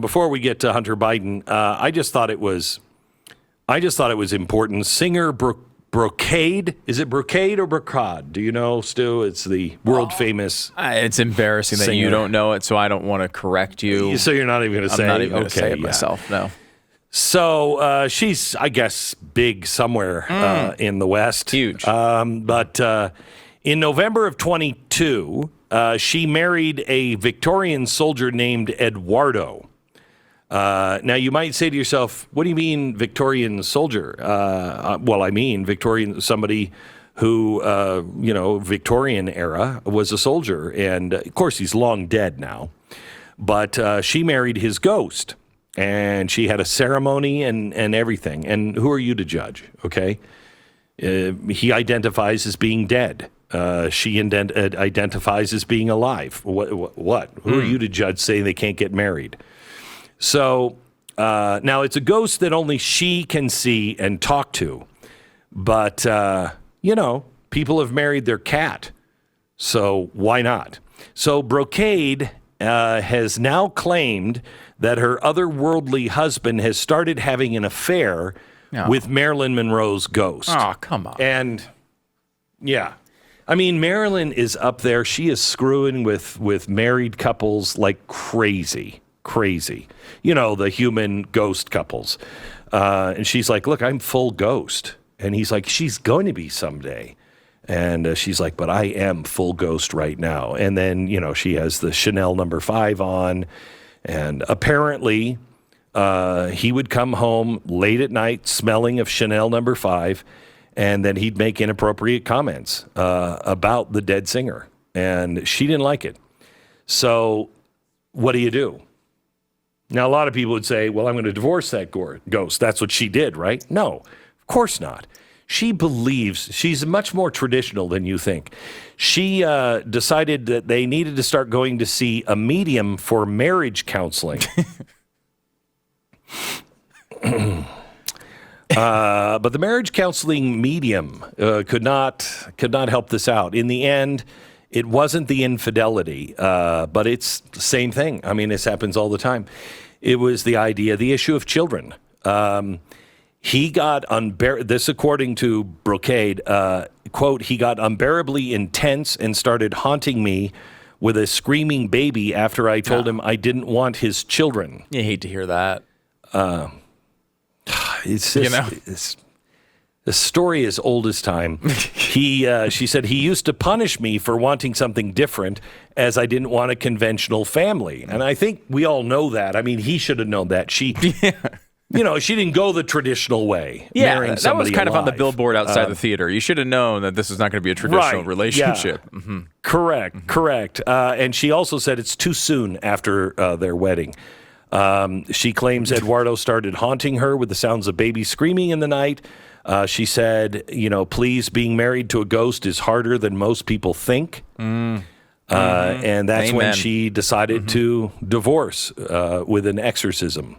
before we get to Hunter Biden, I just thought it was important. Singer Brocarde, is it Brocarde or Brocarde? Do you know, Stu? It's the world famous. It's embarrassing that you don't know it, so I don't want to correct you. So you're not even going to say? I'm not even going to say it myself. No. So she's, I guess, big somewhere in the West. Huge. But in November of 22, she married a Victorian soldier named Edwardo. Now, you might say to yourself, what do you mean Victorian soldier? Well, I mean Victorian, somebody who, Victorian era was a soldier. And, of course, he's long dead now. But she married his ghost. And she had a ceremony and everything. And who are you to judge, okay? He identifies as being dead. She identifies as being alive. What? Who are you to judge saying they can't get married? So now it's a ghost that only she can see and talk to. But, people have married their cat. So why not? So Brocarde has now claimed that her otherworldly husband has started having an affair with Marilyn Monroe's ghost. Oh, come on. And, yeah. I mean, Marilyn is up there. She is screwing with married couples like crazy. Crazy. The human ghost couples. And she's like, look, I'm full ghost. And he's like, she's going to be someday. And she's like, but I am full ghost right now. And then, she has the Chanel No. 5 on. And apparently, he would come home late at night smelling of Chanel No. 5, and then he'd make inappropriate comments about the dead singer. And she didn't like it. So what do you do? Now, a lot of people would say, well, I'm going to divorce that ghost. That's what she did, right? No, of course not. She believes she's much more traditional than you think. She decided that they needed to start going to see a medium for marriage counseling. But the marriage counseling medium could not help this out. In the end, it wasn't the infidelity, but it's the same thing. I mean, this happens all the time. It was the issue of children. He got this according to Brocarde, quote, he got unbearably intense and started haunting me with a screaming baby after I told him I didn't want his children. You hate to hear that. It's just, the story is old as time. She said he used to punish me for wanting something different as I didn't want a conventional family. And I think we all know that. I mean, he should have known that. She didn't go the traditional way. Yeah, that was kind of on the billboard outside the theater. You should have known that this is not going to be a traditional relationship. Yeah. Mm-hmm. Correct. And she also said it's too soon after their wedding. She claims Edwardo started haunting her with the sounds of babies screaming in the night. She said, please, being married to a ghost is harder than most people think. And that's when she decided to divorce with an exorcism.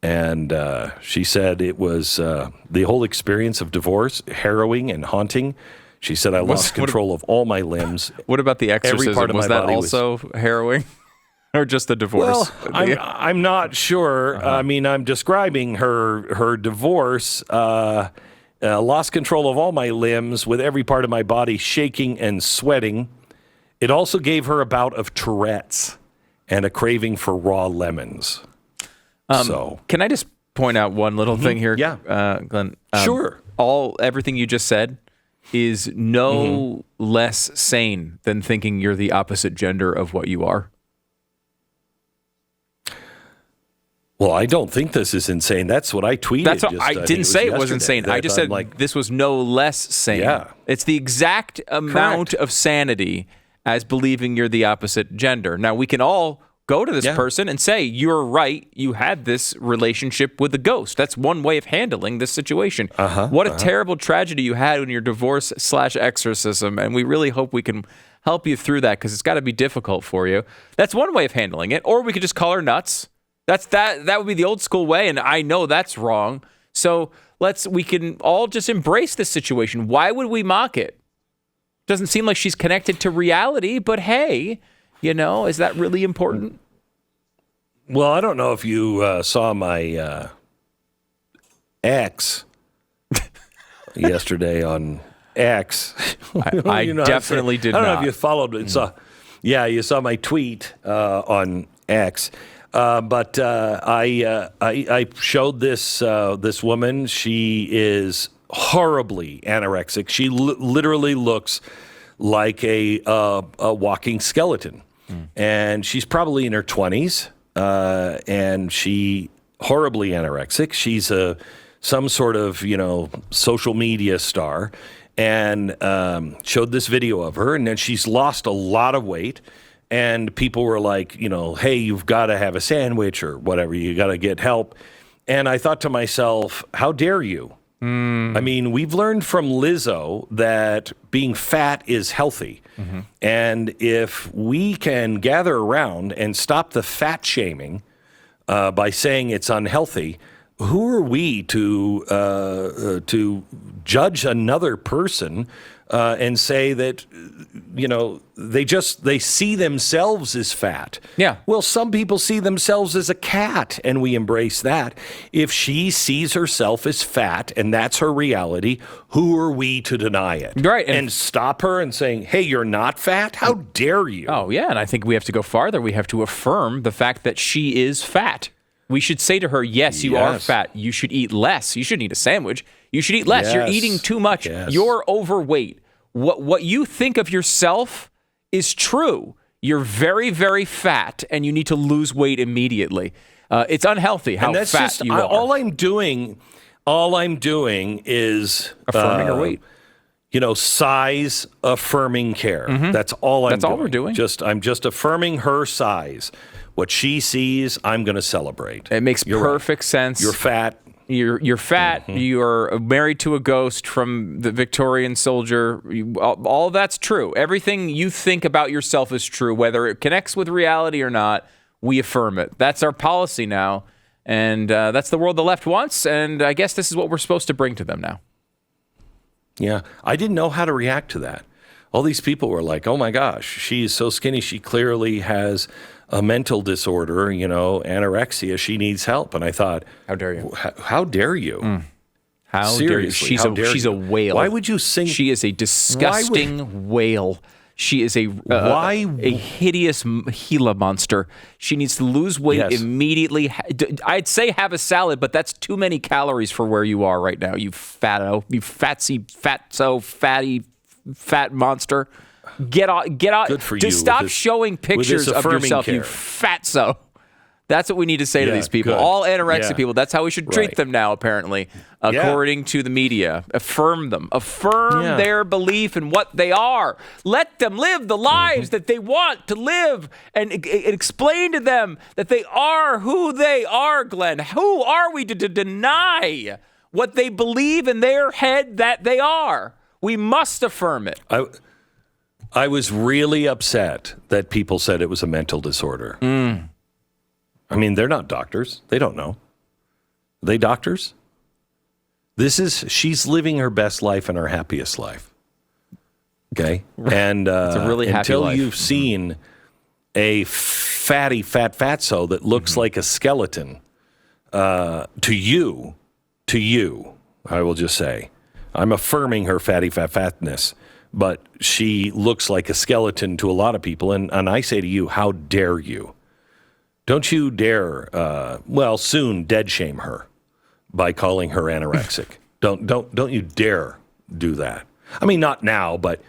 And she said it was the whole experience of divorce, harrowing and haunting. She said, I lost control of all my limbs. What about the exorcism? Every part of was my that body harrowing? Or just the divorce? Well, I'm not sure. I mean, I'm describing her divorce. Lost control of all my limbs with every part of my body shaking and sweating. It also gave her a bout of Tourette's and a craving for raw lemons. Can I just point out one little thing here, Glenn? Sure. Everything you just said is no less sane than thinking you're the opposite gender of what you are. Well, I don't think this is insane. That's what I tweeted. That's what I didn't say. It was insane. I just said this was no less sane. Yeah. It's the exact amount of sanity as believing you're the opposite gender. Now, we can all go to this person and say, you're right, you had this relationship with a ghost. That's one way of handling this situation. What a terrible tragedy you had in your divorce/exorcism, and we really hope we can help you through that because it's got to be difficult for you. That's one way of handling it. Or we could just call her nuts. That would be the old school way, and I know that's wrong. So we can all just embrace this situation. Why would we mock it? Doesn't seem like she's connected to reality, but hey, is that really important? Well, I don't know if you saw my ex yesterday on X. I definitely did not. I don't know if you followed it. You saw my tweet on X. But I showed this woman. She is horribly anorexic. She literally looks like a walking skeleton. And she's probably in her 20s, and she horribly anorexic. She's some sort of, social media star, and showed this video of her, and then she's lost a lot of weight. And people were like, hey, you've got to have a sandwich or whatever. You got to get help. And I thought to myself, how dare you? I mean, we've learned from Lizzo that being fat is healthy. Mm-hmm. And if we can gather around and stop the fat shaming by saying it's unhealthy, who are we to judge another person and say that, they see themselves as fat? Yeah. Well, some people see themselves as a cat, and we embrace that. If she sees herself as fat and that's her reality, who are we to deny it? Right. And stop her and saying, hey, you're not fat? How dare you? Oh, yeah. And I think we have to go farther. We have to affirm the fact that she is fat. We should say to her, yes, you are fat. You should eat less. You shouldn't eat a sandwich. You should eat less. Yes. You're eating too much. Yes. You're overweight. What you think of yourself is true. You're very, very fat, and you need to lose weight immediately. It's unhealthy how fat you are. All I'm doing is affirming her weight. Size affirming care. Mm-hmm. That's all I'm doing. That's all we're doing. I'm just affirming her size. What she sees, I'm going to celebrate. It makes perfect sense. You're fat. You're fat. Mm-hmm. You're married to a ghost from the Victorian soldier. All that's true. Everything you think about yourself is true, whether it connects with reality or not. We affirm it. That's our policy now, and that's the world the left wants. And I guess this is what we're supposed to bring to them now. Yeah, I didn't know how to react to that. All these people were like, "Oh my gosh, she's so skinny. She clearly has a mental disorder, anorexia. She needs help." And I thought, how dare you? How dare you? How Seriously, dare you? She's a whale. Why would you sing? She is a disgusting whale. She is a hideous Gila monster. She needs to lose weight immediately. I'd say have a salad, but that's too many calories for where you are right now, you fatto, you fatty, fat monster. Get out. Good for Just you. stop showing pictures of yourself, care. you fatso. That's what we need to say to these people. Good. All anorexic people. That's how we should treat them now, apparently, according to the media. Affirm them. Affirm their belief in what they are. Let them live the lives that they want to live, and explain to them that they are who they are, Glenn. Who are we to deny what they believe in their head that they are? We must affirm it. I was really upset that people said it was a mental disorder. I mean, they're not doctors. They don't know. Are they doctors? She's living her best life and her happiest life. Okay? And it's a really happy until life. You've seen a fatso that looks like a skeleton, to you, I will just say, I'm affirming her fatness, but she looks like a skeleton to a lot of people. And I say to you, how dare you? Don't you dare, soon dead shame her by calling her anorexic. Don't you dare do that. I mean, not now, but,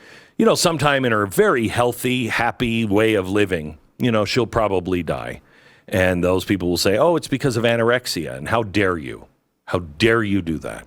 sometime in her very healthy, happy way of living, she'll probably die. And those people will say, oh, it's because of anorexia. And how dare you? How dare you do that?